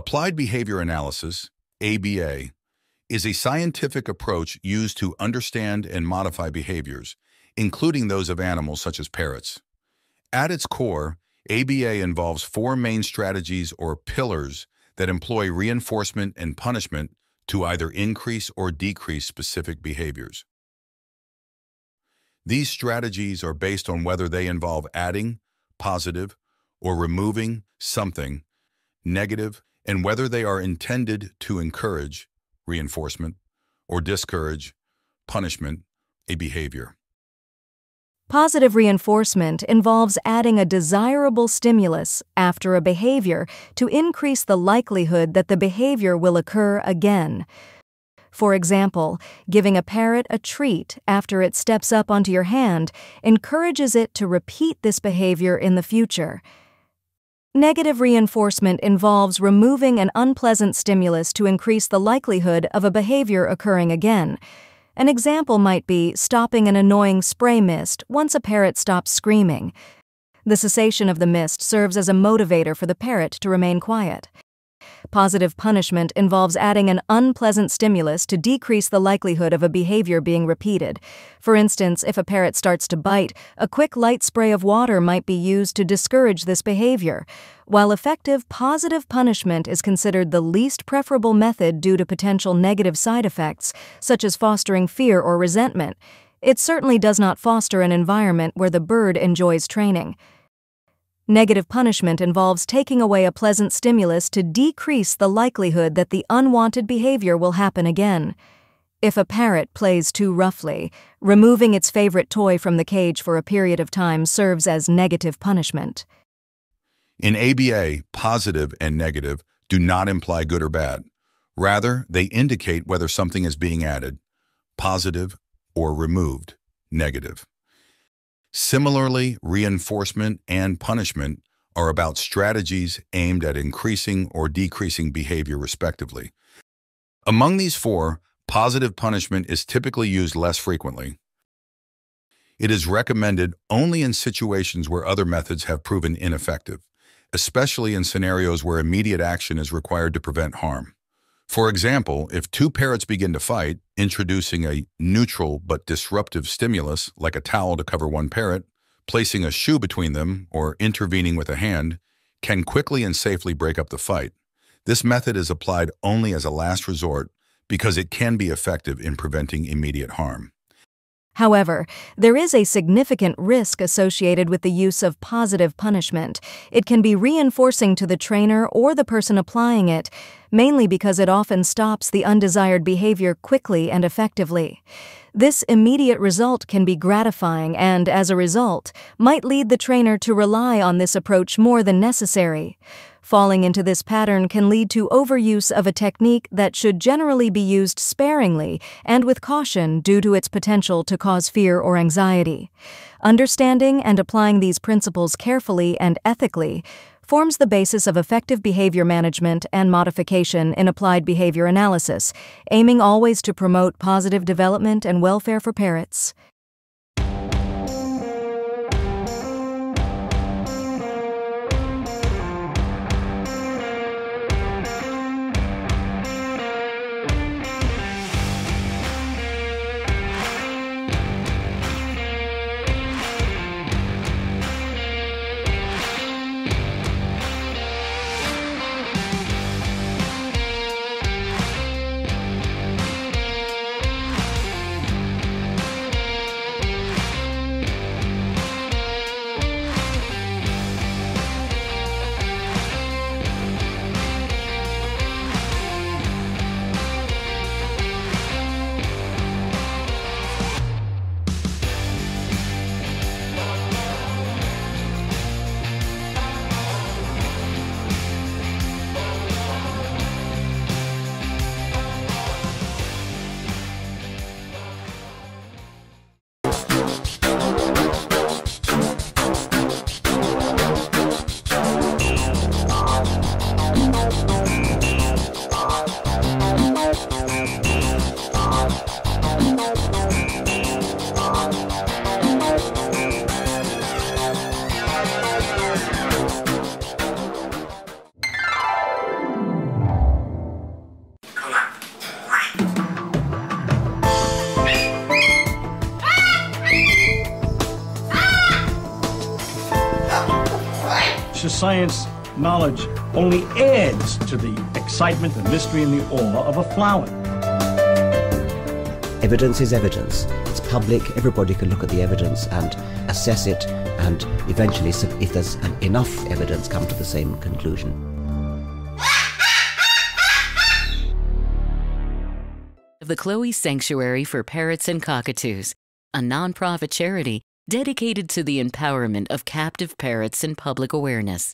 Applied behavior analysis, ABA, is a scientific approach used to understand and modify behaviors, including those of animals such as parrots. At its core, ABA involves four main strategies or pillars that employ reinforcement and punishment to either increase or decrease specific behaviors. These strategies are based on whether they involve adding, positive, or removing something, negative, and whether they are intended to encourage, reinforcement, or discourage, punishment, a behavior. Positive reinforcement involves adding a desirable stimulus after a behavior to increase the likelihood that the behavior will occur again. For example, giving a parrot a treat after it steps up onto your hand encourages it to repeat this behavior in the future. Negative reinforcement involves removing an unpleasant stimulus to increase the likelihood of a behavior occurring again. An example might be stopping an annoying spray mist once a parrot stops screaming. The cessation of the mist serves as a motivator for the parrot to remain quiet. Positive punishment involves adding an unpleasant stimulus to decrease the likelihood of a behavior being repeated. For instance, if a parrot starts to bite, a quick light spray of water might be used to discourage this behavior. While effective, positive punishment is considered the least preferable method due to potential negative side effects, such as fostering fear or resentment. It certainly does not foster an environment where the bird enjoys training. Negative punishment involves taking away a pleasant stimulus to decrease the likelihood that the unwanted behavior will happen again. If a parrot plays too roughly, removing its favorite toy from the cage for a period of time serves as negative punishment. In ABA, positive and negative do not imply good or bad. Rather, they indicate whether something is being added, positive, or removed, negative. Similarly, reinforcement and punishment are about strategies aimed at increasing or decreasing behavior respectively. Among these four, positive punishment is typically used less frequently. It is recommended only in situations where other methods have proven ineffective, especially in scenarios where immediate action is required to prevent harm. For example, if two parrots begin to fight, introducing a neutral but disruptive stimulus, like a towel to cover one parrot, placing a shoe between them, or intervening with a hand, can quickly and safely break up the fight. This method is applied only as a last resort because it can be effective in preventing immediate harm. However, there is a significant risk associated with the use of positive punishment. It can be reinforcing to the trainer or the person applying it, mainly because it often stops the undesired behavior quickly and effectively. This immediate result can be gratifying and, as a result, might lead the trainer to rely on this approach more than necessary. Falling into this pattern can lead to overuse of a technique that should generally be used sparingly and with caution due to its potential to cause fear or anxiety. Understanding and applying these principles carefully and ethically forms the basis of effective behavior management and modification in applied behavior analysis, aiming always to promote positive development and welfare for parrots. to science knowledge only adds to the excitement, the mystery, and the awe of a flower. Evidence is evidence. It's public. Everybody can look at the evidence and assess it, and eventually, if there's enough evidence, come to the same conclusion. The Chloe Sanctuary for Parrots and Cockatoos, a nonprofit charity dedicated to the empowerment of captive parrots and public awareness.